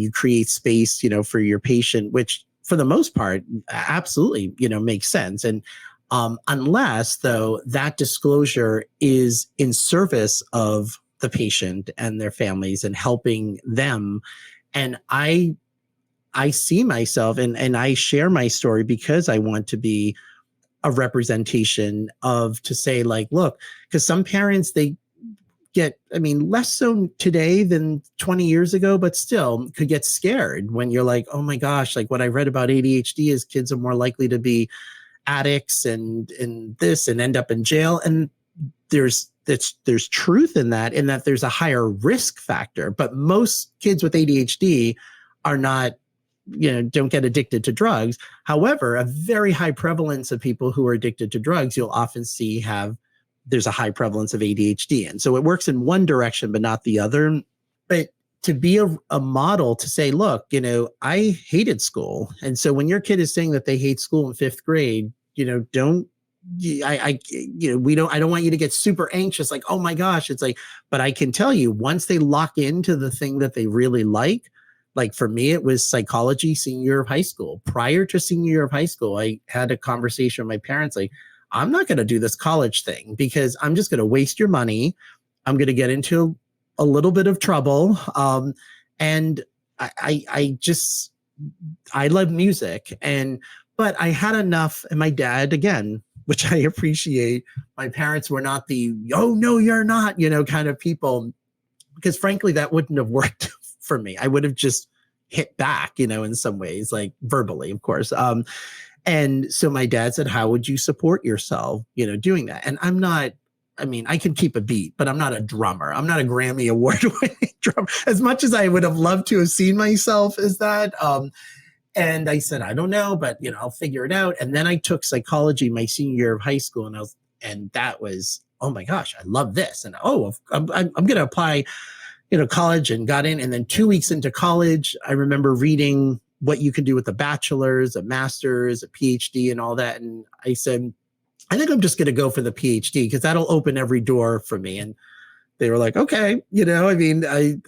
you create space, you know, for your patient, which for the most part, absolutely, you know, makes sense. And unless though that disclosure is in service of the patient and their families and helping them. And I see myself and I share my story because I want to be a representation of, to say like, look, because some parents, they get, I mean, less so today than 20 years ago, but still could get scared when you're like, oh my gosh, like what I read about ADHD is kids are more likely to be addicts and this and end up in jail. And there's truth in that there's a higher risk factor, but most kids with ADHD are not, you know, don't get addicted to drugs. However, a very high prevalence of people who are addicted to drugs, you'll often see there's a high prevalence of ADHD. And so it works in one direction, but not the other. But to be a model to say, look, you know, I hated school. And so when your kid is saying that they hate school in 5th grade, you know, I don't want you to get super anxious, like, oh my gosh, it's like, but I can tell you once they lock into the thing that they really like for me, it was psychology senior year of high school. Prior to senior year of high school, I had a conversation with my parents, like, I'm not going to do this college thing because I'm just going to waste your money. I'm going to get into a little bit of trouble. And I love music, but I had enough. And my dad, again, which I appreciate, my parents were not the, oh no, you're not, you know, kind of people, because frankly, that wouldn't have worked for me. I would have just hit back, you know, in some ways, like verbally, of course. And so my dad said, how would you support yourself, you know, doing that? And I'm not, I mean, I can keep a beat, but I'm not a drummer. I'm not a Grammy award-winning drummer, as much as I would have loved to have seen myself as that. And I said, I don't know, but, you know, I'll figure it out. And then I took psychology my senior year of high school, and that was, oh my gosh, I love this. And I'm going to apply, you know, college, and got in. And then 2 weeks into college, I remember reading what you can do with a bachelor's, a master's, a PhD, and all that. And I said, I think I'm just going to go for the PhD because that'll open every door for me. And they were like, okay, you know, I mean,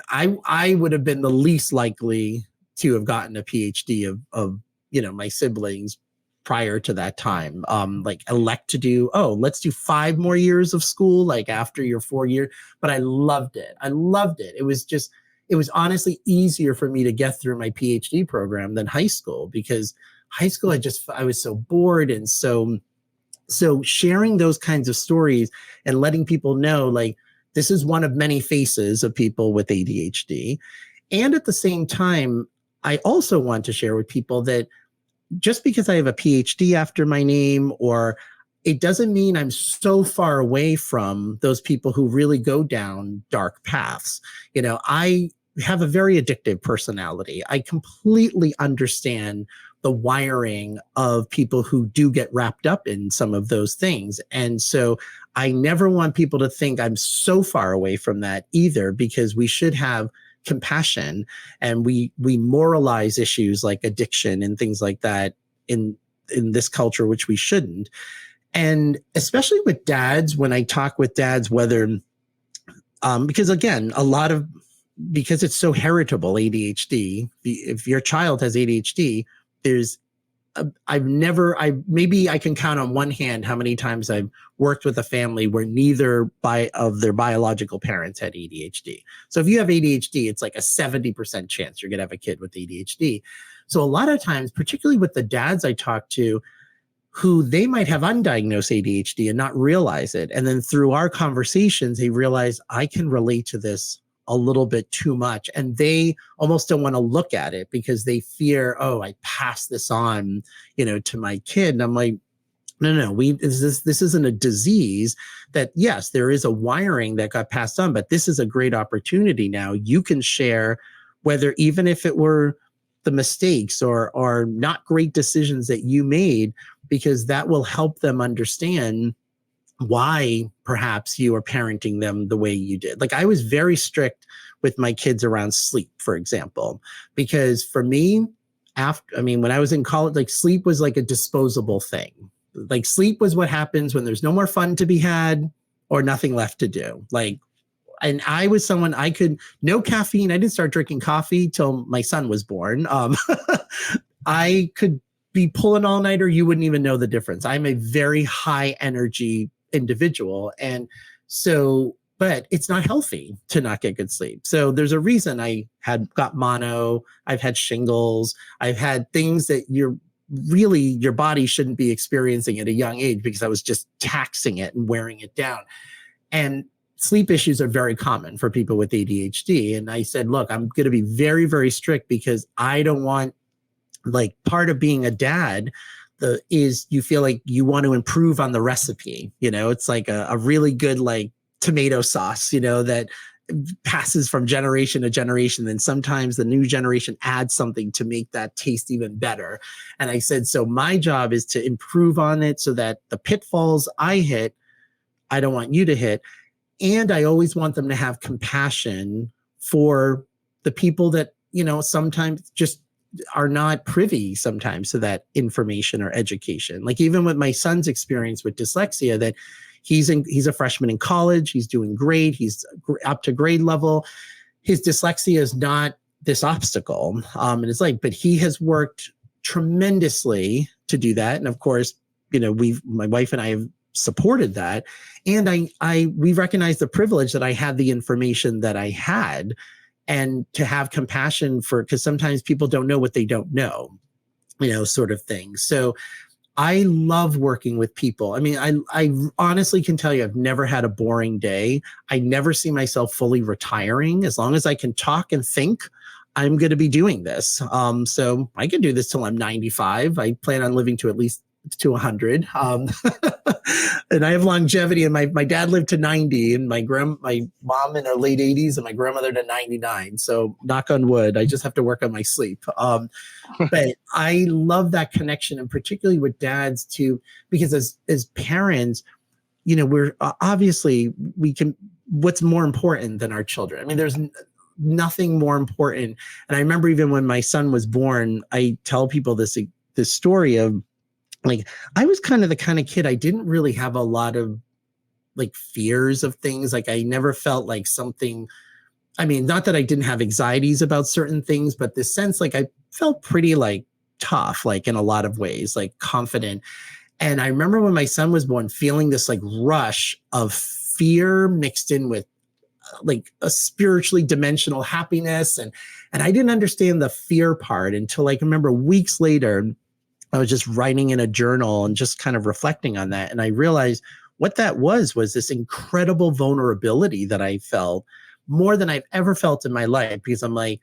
I would have been the least likely to have gotten a PhD of you know, my siblings prior to that time. Like elect to do, let's do 5 more years of school, like after your 4 year. But I loved it. It was honestly easier for me to get through my PhD program than high school, because high school, I was so bored. And so sharing those kinds of stories and letting people know, like, this is one of many faces of people with ADHD. And at the same time, I also want to share with people that just because I have a PhD after my name, or it doesn't mean I'm so far away from those people who really go down dark paths. You know, I have a very addictive personality. I completely understand the wiring of people who do get wrapped up in some of those things. And so I never want people to think I'm so far away from that either, because we should have compassion, and we moralize issues like addiction and things like that in this culture, which we shouldn't. And especially with dads, when I talk with dads, whether because again, because it's so heritable, ADHD, if your child has ADHD, maybe I can count on one hand how many times I've worked with a family where neither of their biological parents had ADHD. So if you have ADHD, it's like a 70% chance you're going to have a kid with ADHD. So a lot of times, particularly with the dads I talk to, who they might have undiagnosed ADHD and not realize it. And then through our conversations, they realize I can relate to this a little bit too much. And they almost don't want to look at it because they fear, I pass this on, you know, to my kid. And I'm like, No. This isn't a disease. That, yes, there is a wiring that got passed on, but this is a great opportunity now. You can share, whether even if it were the mistakes or not great decisions that you made, because that will help them understand why perhaps you are parenting them the way you did. Like, I was very strict with my kids around sleep, for example, because for me, when I was in college, like, sleep was like a disposable thing. Like, sleep was what happens when there's no more fun to be had or nothing left to do. Like, and I was someone, no caffeine. I didn't start drinking coffee till my son was born. I could be pulling all nighter. You wouldn't even know the difference. I'm a very high energy individual. And so, but it's not healthy to not get good sleep. So there's a reason I got mono, I've had shingles, I've had things that your body shouldn't be experiencing at a young age, because I was just taxing it and wearing it down. And sleep issues are very common for people with ADHD. And I said, look, I'm going to be very, very strict, because I don't want, like, part of being a dad is you feel like you want to improve on the recipe. It's like a really good, like, tomato sauce, that passes from generation to generation. Then sometimes the new generation adds something to make that taste even better. And I said, so my job is to improve on it so that the pitfalls I hit, I don't want you to hit. And I always want them to have compassion for the people that, sometimes just are not privy sometimes to that information or education. Like, even with my son's experience with dyslexia, that he's a freshman in college, he's doing great, he's up to grade level. His dyslexia is not this obstacle. And it's like, but he has worked tremendously to do that. And of course, my wife and I have supported that. And we recognize the privilege that I had the information that I had, and to have compassion because sometimes people don't know what they don't know, sort of thing. So I love working with people. I mean, I honestly can tell you, I've never had a boring day. I never see myself fully retiring. As long as I can talk and think, I'm going to be doing this. So I can do this till I'm 95. I plan on living to at least to 100. And I have longevity, and my dad lived to 90, and my mom in her late 80s, and my grandmother to 99. So knock on wood, I just have to work on my sleep. But I love that connection, and particularly with dads too, because as parents, we're obviously, what's more important than our children? I mean, there's nothing more important. And I remember even when my son was born, I tell people this story of, like, I was kind of the kind of kid, I didn't really have a lot of, like, fears of things. Like, I never felt like something, I mean, not that I didn't have anxieties about certain things, but this sense, like, I felt pretty, like, tough, like, in a lot of ways, like, confident. And I remember when my son was born, feeling this, like, rush of fear mixed in with, like, a spiritually dimensional happiness. And I didn't understand the fear part until, like, I remember weeks later, I was just writing in a journal and just kind of reflecting on that. And I realized what that was this incredible vulnerability that I felt, more than I've ever felt in my life, because I'm like,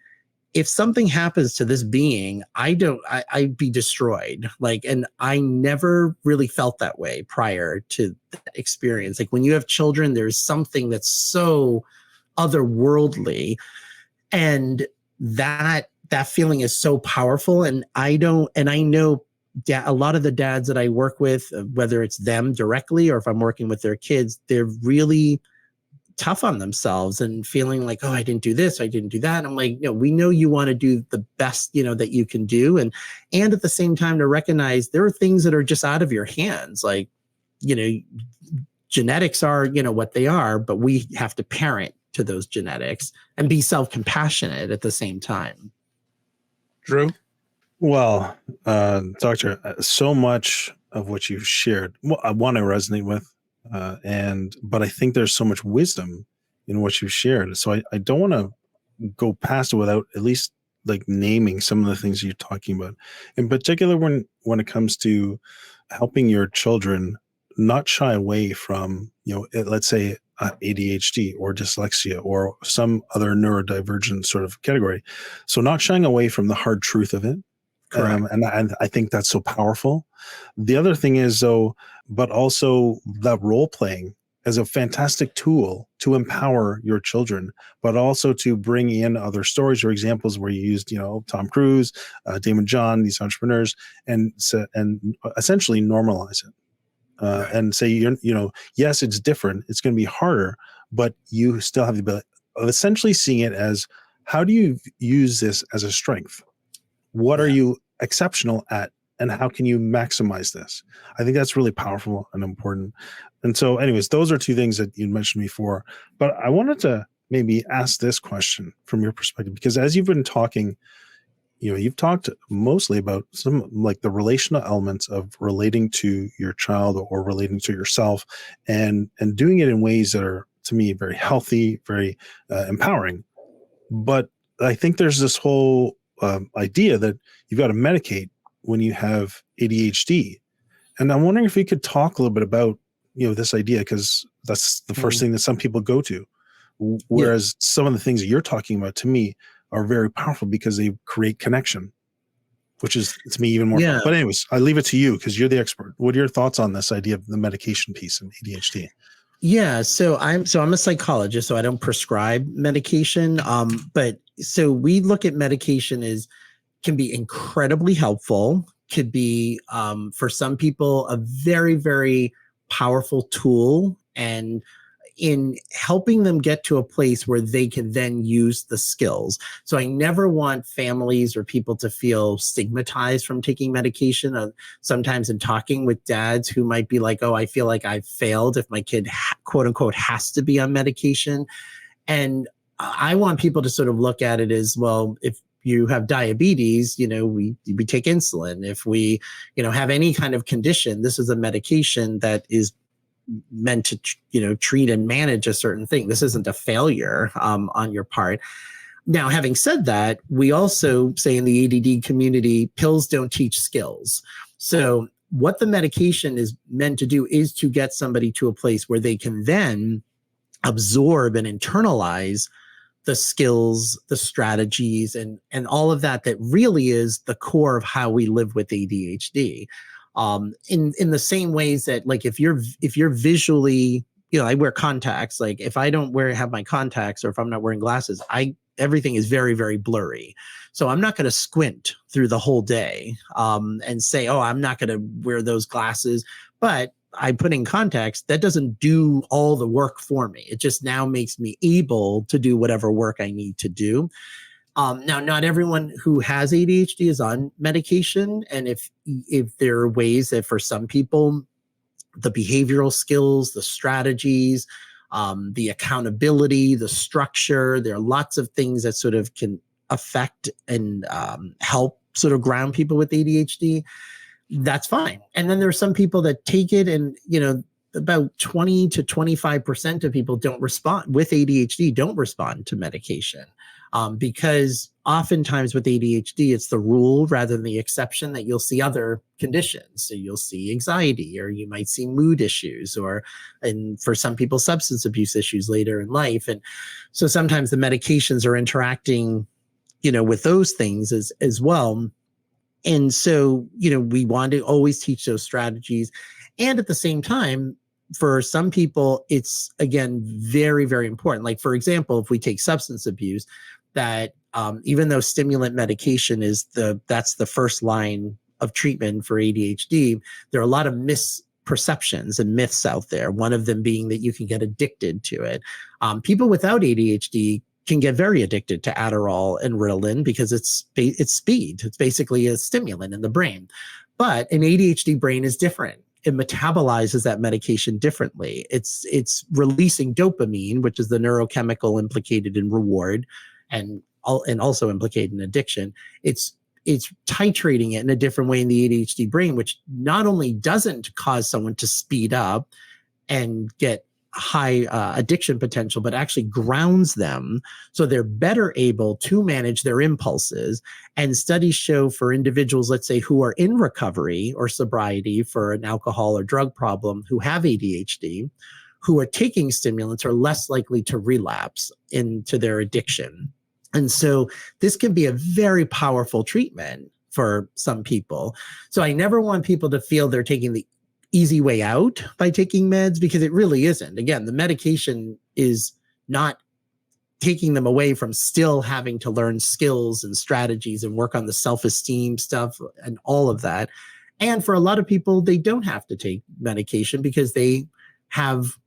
if something happens to this being, I'd be destroyed. Like, and I never really felt that way prior to that experience. Like, when you have children, there's something that's so otherworldly, and that feeling is so powerful. And I know a lot of the dads that I work with, whether it's them directly or if I'm working with their kids, they're really tough on themselves and feeling like, oh, I didn't do this, I didn't do that. And I'm like, we know you want to do the best, that you can do. And at the same time, to recognize there are things that are just out of your hands. Like, genetics are, what they are, but we have to parent to those genetics and be self-compassionate at the same time. Drew? Well, Doctor, so much of what you've shared, I want to resonate with, but I think there's so much wisdom in what you've shared. So I don't want to go past it without at least, like, naming some of the things you're talking about. In particular, when it comes to helping your children not shy away from, let's say ADHD or dyslexia or some other neurodivergent sort of category. So not shying away from the hard truth of it, And I think that's so powerful. The other thing is, though, but also that role playing as a fantastic tool to empower your children, but also to bring in other stories or examples where you used, Tom Cruise, Damon John, these entrepreneurs, and essentially normalize it. And say, yes, it's different. It's going to be harder, but you still have the ability of essentially seeing it as, how do you use this as a strength? What are you exceptional at? And how can you maximize this? I think that's really powerful and important. And so anyways, those are two things that you mentioned before. But I wanted to maybe ask this question from your perspective, because as you've been talking, you've talked mostly about some like the relational elements of relating to your child or relating to yourself, and doing it in ways that are, to me, very healthy, very empowering. But I think there's this whole idea that you've got to medicate when you have ADHD. And I'm wondering if we could talk a little bit about, this idea, because that's the first thing that some people go to. Whereas some of the things that you're talking about, to me, are very powerful because they create connection, which is, to me, even more. Yeah. But anyways, I leave it to you because you're the expert. What are your thoughts on this idea of the medication piece in ADHD? Yeah, so I'm a psychologist, so I don't prescribe medication. But so we look at medication as can be incredibly helpful, could be for some people a very, very powerful tool, and in helping them get to a place where they can then use the skills. So I never want families or people to feel stigmatized from taking medication. Sometimes in talking with dads who might be like, oh, I feel like I've failed if my kid, quote unquote, has to be on medication. And I want people to sort of look at it as, well, if you have diabetes, we take insulin. If we, have any kind of condition, this is a medication that is meant to, treat and manage a certain thing. This isn't a failure on your part. Now, having said that, we also say in the ADD community, pills don't teach skills. So what the medication is meant to do is to get somebody to a place where they can then absorb and internalize the skills, the strategies, and all of that really is the core of how we live with ADHD. In the same ways that, like, if you're visually, I wear contacts. Like, if I don't have my contacts, or if I'm not wearing glasses, everything is very, very blurry. So I'm not going to squint through the whole day and say, oh, I'm not going to wear those glasses. But I put in contacts, that doesn't do all the work for me. It just now makes me able to do whatever work I need to do. Now, not everyone who has ADHD is on medication. And if there are ways that for some people, the behavioral skills, the strategies, the accountability, the structure, there are lots of things that sort of can affect and help sort of ground people with ADHD. That's fine. And then there are some people that take it, and, about 20 to 25% of people with ADHD don't respond to medication. Because oftentimes with ADHD, it's the rule rather than the exception that you'll see other conditions. So you'll see anxiety, or you might see mood issues, and for some people, substance abuse issues later in life. And so sometimes the medications are interacting, with those things as well. And so, we want to always teach those strategies. And at the same time, for some people, it's, again, very, very important. Like, for example, if we take substance abuse, that even though stimulant medication that's the first line of treatment for ADHD, there are a lot of misperceptions and myths out there. One of them being that you can get addicted to it. People without ADHD can get very addicted to Adderall and Ritalin because it's speed. It's basically a stimulant in the brain. But an ADHD brain is different. It metabolizes that medication differently. It's releasing dopamine, which is the neurochemical implicated in reward and also implicated in addiction. It's titrating it in a different way in the ADHD brain, which not only doesn't cause someone to speed up and get high addiction potential, but actually grounds them so they're better able to manage their impulses. And studies show for individuals, let's say, who are in recovery or sobriety for an alcohol or drug problem, who have ADHD, who are taking stimulants, are less likely to relapse into their addiction. And so this can be a very powerful treatment for some people. So I never want people to feel they're taking the easy way out by taking meds, because it really isn't. Again, the medication is not taking them away from still having to learn skills and strategies and work on the self-esteem stuff and all of that. And for a lot of people, they don't have to take medication because they have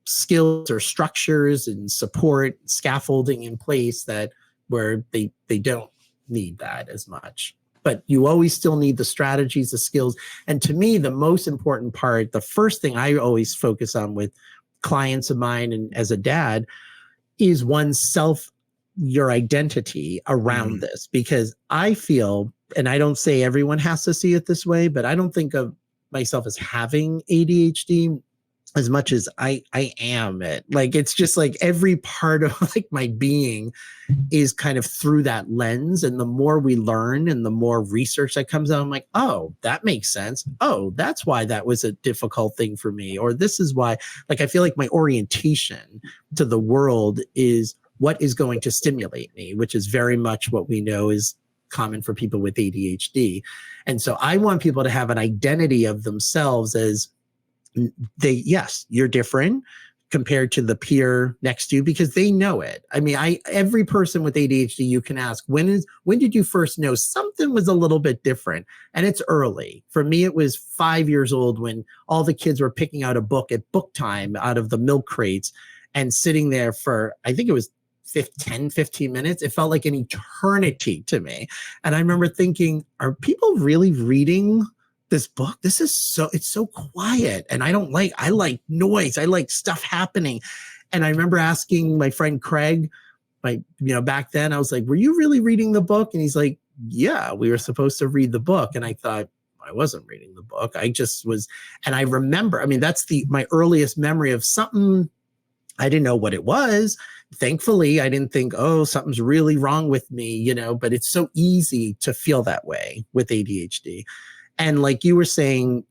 skills or structures and support scaffolding in place that where they don't need that as much. But you always still need the strategies, the skills. And to me, the most important part, the first thing I always focus on with clients of mine and as a dad is your identity around this. Because I feel, and I don't say everyone has to see it this way, but I don't think of myself as having ADHD as much as I am it. Like, it's just like every part of like my being is kind of through that lens. And the more we learn and the more research that comes out, I'm like, oh, that makes sense. Oh, that's why that was a difficult thing for me. Or this is why, like, I feel like my orientation to the world is what is going to stimulate me, which is very much what we know is common for people with ADHD. And so I want people to have an identity of themselves as yes, you're different compared to the peer next to you, because they know it. I mean, every person with ADHD, you can ask, when did you first know something was a little bit different? And it's early. For me, it was 5 years old when all the kids were picking out a book at book time out of the milk crates and sitting there for, I think it was 10, 15 minutes. It felt like an eternity to me. And I remember thinking, are people really reading this book? It's so quiet. And I like noise. I like stuff happening. And I remember asking my friend Craig, back then I was like, were you really reading the book? And he's like, yeah, we were supposed to read the book. And I thought, I wasn't reading the book. I just was. And I remember, I mean, that's my earliest memory of something. I didn't know what it was. Thankfully, I didn't think, oh, something's really wrong with me, but it's so easy to feel that way with ADHD. And like you were saying,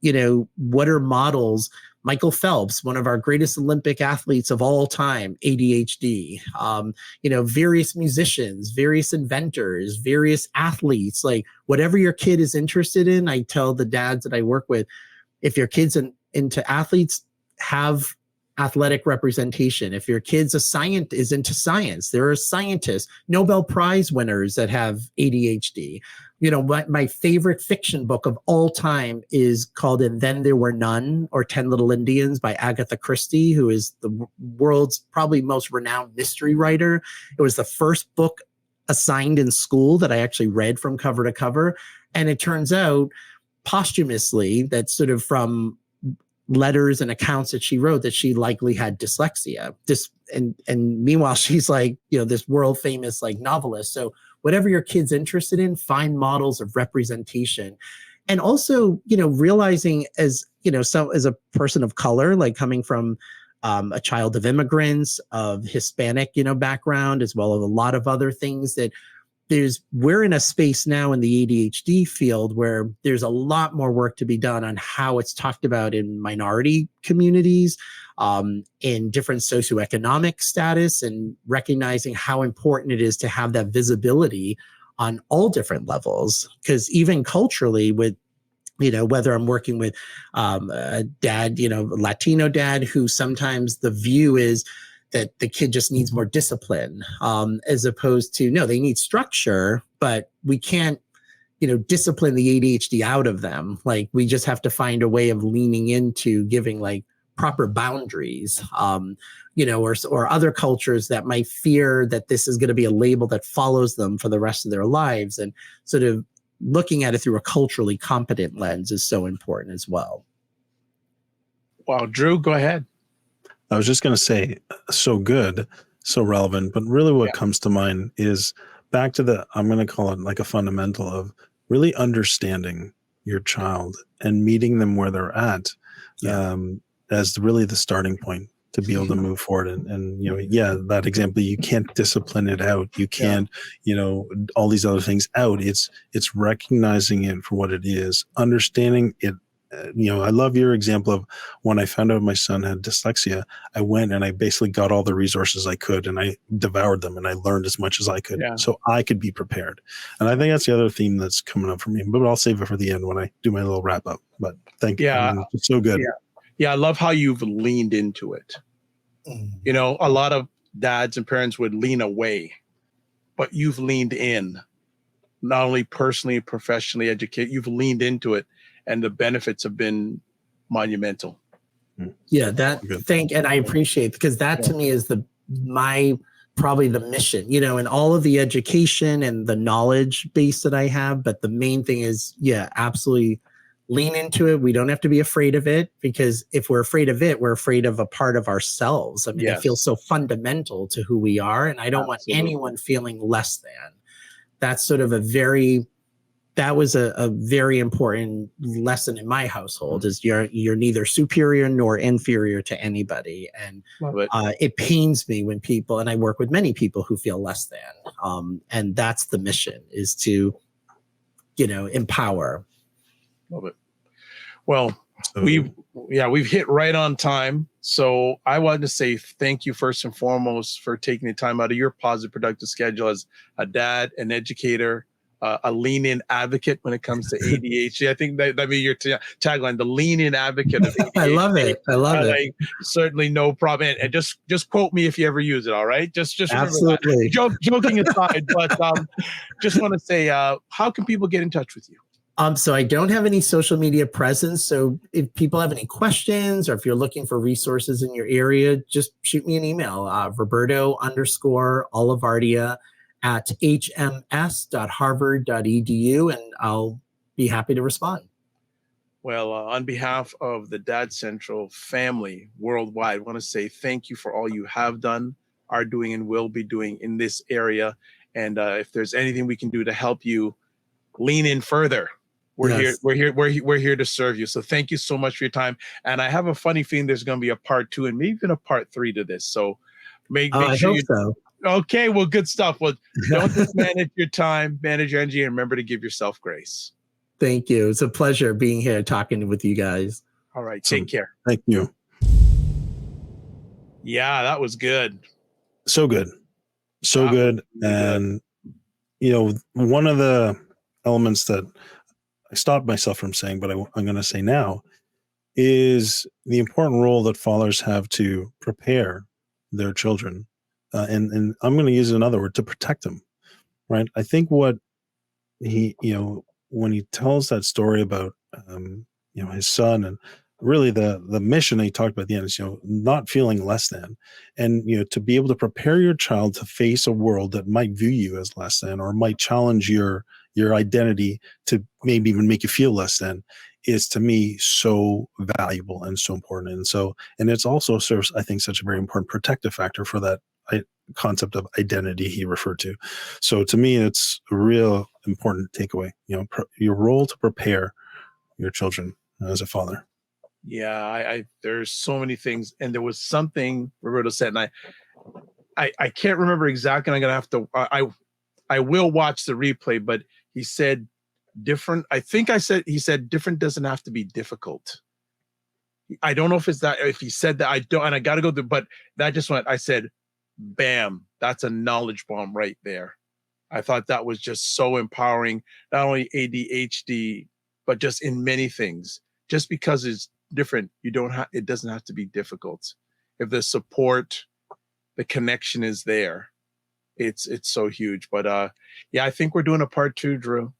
what are models? Michael Phelps, one of our greatest Olympic athletes of all time, ADHD, various musicians, various inventors, various athletes, like whatever your kid is interested in. I tell the dads that I work with, if your kid's into athletes, have athletic representation. If your kid's is into science, there are scientists, Nobel Prize winners that have ADHD. My favorite fiction book of all time is called And Then There Were None, or 10 Little Indians by Agatha Christie, who is the world's probably most renowned mystery writer. It was the first book assigned in school that I actually read from cover to cover. And it turns out posthumously that sort of from letters and accounts that she wrote that she likely had dyslexia. And meanwhile, she's like, this world famous like novelist. So whatever your kid's interested in, find models of representation. And also, realizing as a person of color, like coming from a child of immigrants, of Hispanic, background, as well as a lot of other things that we're in a space now in the ADHD field where there's a lot more work to be done on how it's talked about in minority communities, in different socioeconomic status, and recognizing how important it is to have that visibility on all different levels. Because even culturally, with whether I'm working with a dad, Latino dad, who sometimes the view is that the kid just needs more discipline, as opposed to, no, they need structure, but we can't, discipline the ADHD out of them. Like, we just have to find a way of leaning into giving like proper boundaries, or other cultures that might fear that this is going to be a label that follows them for the rest of their lives. And sort of looking at it through a culturally competent lens is so important as well. Wow. Drew, go ahead. I was just going to say, so good, so relevant, but really what comes to mind is back to I'm going to call it like a fundamental of really understanding your child and meeting them where they're at, as really the starting point to be able to move forward. And that example, you can't discipline it out. You can't, all these other things out. It's recognizing it for what it is, understanding it I love your example of when I found out my son had dyslexia, I went and I basically got all the resources I could and I devoured them and I learned as much as I could so I could be prepared. And I think that's the other theme that's coming up for me, but I'll save it for the end when I do my little wrap up. But thank you. I mean, it's so good. Yeah. I love how you've leaned into it. A lot of dads and parents would lean away, but you've leaned in, not only personally, professionally, you've leaned into it, and the benefits have been monumental. Yeah, and I appreciate, because that to me is probably the mission, and all of the education and the knowledge base that I have. But the main thing is, absolutely lean into it. We don't have to be afraid of it, because if we're afraid of it, we're afraid of a part of ourselves. I mean, it feels so fundamental to who we are. And I don't want anyone feeling less than. That's sort of that was a very important lesson in my household, is you're neither superior nor inferior to anybody. And it pains me when people, and I work with many people who feel less than, and that's the mission, is to, empower. Love it. Well, we've hit right on time. So I wanted to say thank you first and foremost for taking the time out of your positive, productive schedule as a dad, an educator, a lean-in advocate when it comes to ADHD. I think that'd be your tagline, the lean-in advocate of ADHD. I love it. It. Certainly no problem. And just quote me if you ever use it, all right? Just absolutely. Joking aside, but just want to say, how can people get in touch with you? So I don't have any social media presence. So if people have any questions, or if you're looking for resources in your area, just shoot me an email, Roberto_Olivardia at hms.harvard.edu, and I'll be happy to respond. Well, on behalf of the Dad Central family worldwide, I want to say thank you for all you have done, are doing, and will be doing in this area. And if there's anything we can do to help you lean in further, we're here to serve you. So thank you so much for your time. And I have a funny feeling there's going to be a part 2 and maybe even a part 3 to this. So make sure I hope so. Okay, well, good stuff. Well, don't just manage your time, manage your energy, and remember to give yourself grace. Thank you. It's a pleasure being here talking with you guys. All right, take care. Thank you. Yeah, that was good. So good. So good. And, one of the elements that I stopped myself from saying, but I'm going to say now, is the important role that fathers have to prepare their children. And I'm going to use another word, to protect them, right? I think what he, when he tells that story about, his son, and really the mission that he talked about at the end is, not feeling less than, and, to be able to prepare your child to face a world that might view you as less than, or might challenge your identity to maybe even make you feel less than, is to me so valuable and so important. And it's also serves, I think, such a very important protective factor for that concept of identity he referred to. So to me, it's a real important takeaway, your role to prepare your children as a father. Yeah, there's so many things. And there was something Roberto said, and I can't remember exactly. I'm going to have to, I will watch the replay, but he said different. He said different doesn't have to be difficult. I don't know if he said that. I don't, and I got to go through, but that just went, I said, bam, that's a knowledge bomb right there. I thought that was just so empowering, not only ADHD, but just in many things. Just because it's different, it doesn't have to be difficult. If the support, the connection is there, it's so huge. But I think we're doing a part 2, Drew.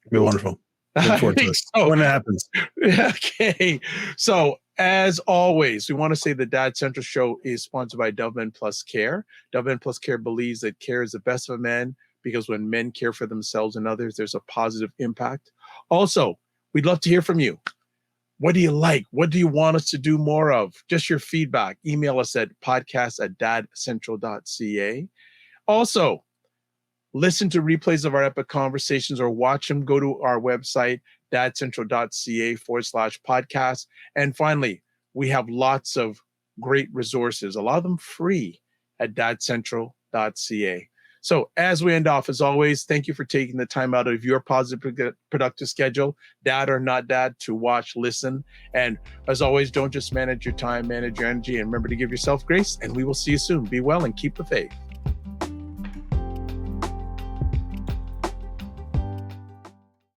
It'll be wonderful. Look forward to it. So, when it happens. Okay. So as always, we want to say the Dad Central Show is sponsored by Dove Men Plus Care. Dove Men Plus Care believes that care is the best of a man, because when men care for themselves and others, there's a positive impact. Also, we'd love to hear from you. What do you like? What do you want us to do more of? Just your feedback. Email us at podcast@dadcentral.ca. Also, listen to replays of our epic conversations or watch them. Go to our website, dadcentral.ca/podcast. And finally, we have lots of great resources, a lot of them free, at dadcentral.ca. So as we end off, as always, thank you for taking the time out of your positive, productive schedule, dad or not dad, to watch, listen. And as always, don't just manage your time, manage your energy, and remember to give yourself grace. And we will see you soon. Be well and keep the faith.